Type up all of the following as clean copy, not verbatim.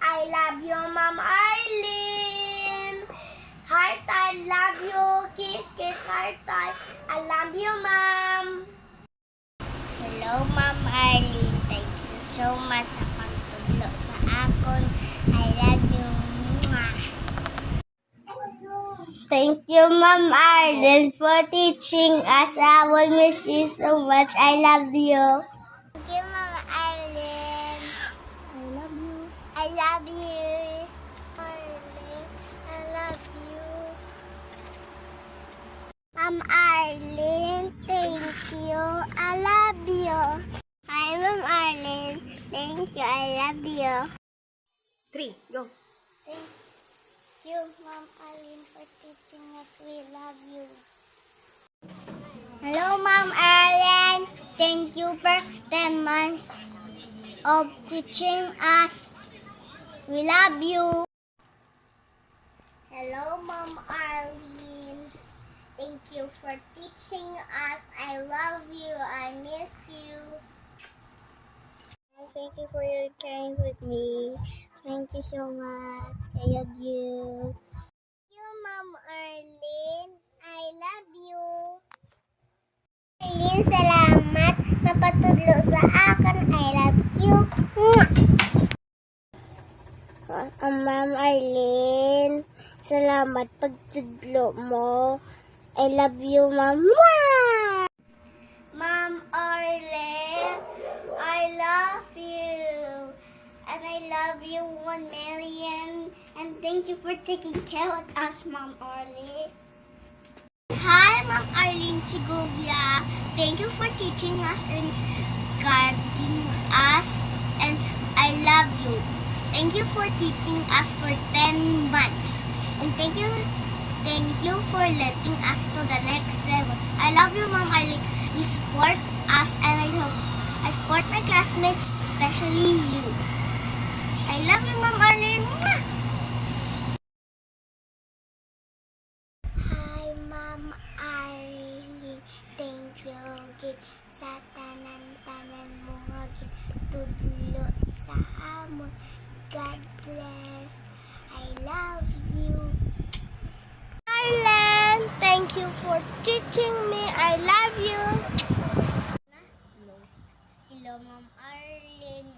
I love you, Ma'am Arlene. Heart, I love you. Kiss, kiss, heart, I love you, Ma'am. Hello, Ma'am Arlene. Thank you so much sa pagtudlo sa akon. I love you. Mwah. Thank you, Ma'am Arlene, for teaching us. I will miss you so much. I love you. Thank you, Ma'am Arlene. I love you. I love you. Arlene, I love you. Ma'am Arlene, thank you. I love you. Hi, Ma'am Arlene. Thank you. I love you. 3, go. Thank you, Ma'am Arlene, for teaching us. We love you. Hello, Ma'am Arlene. Thank you for 10 months of teaching us. We love you. Hello, Ma'am Arlene. Thank you for teaching us. I love you. I miss you. Thank you for your caring with me. Thank you so much. I love you. Thank you, Ma'am Arlene. I love you. Arlene, salamat sa patudlo sa akin. I love you. Ma'am Arlene, salamat pagtudlo mo. I love you, Ma'am. Ma'am Arlene, I love you. And I love you 1,000,000. And thank you for taking care of us, Ma'am Arlene. Hi, Ma'am Arlene Segovia. Thank you for teaching us and guiding us. And I love you. Thank you for teaching us for 10 months. And thank you for letting us to the next level. I love you, Ma'am Arlene. You support us and I support my classmates, especially you. I love you, Ma'am Arlene. Hi, Ma'am Arlene. Thank you gid sa tanan-tanan mo nga gitudlo sa amon. God bless. I love you. Arlene, thank you for teaching me. I love you. Hello, Ma'am Arlene.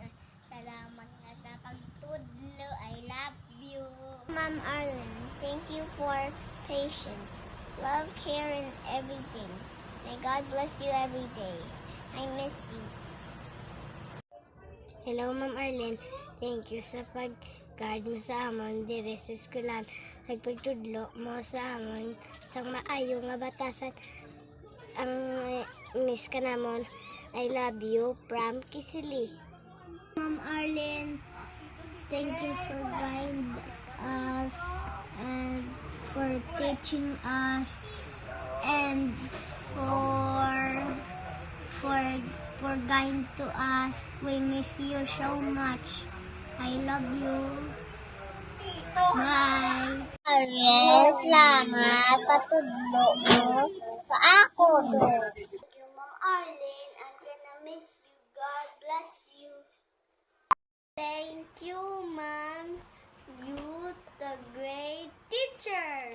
Salamat nga sa pagtudlo. I love you. Ma'am Arlene, thank you for patience, love, care, and everything. May God bless you every day. I miss you. Hello, Ma'am Arlene. Thank you sa pag-guard mo sa amon dire sa eskwelahan. Nagpagtudlo mo sa amon sang maayo nga batasan. Ang miss ka namon. I love you from Kisili. Ma'am Arlene, thank you for guiding us and for teaching us and for guiding to us. We miss you so much. I love you. Bye. Arlene, salamat patudlo mo sa ako. Thank you, Ma'am Arlene. I'm gonna miss you. God bless you. Thank you, Ma'am. You the great teacher.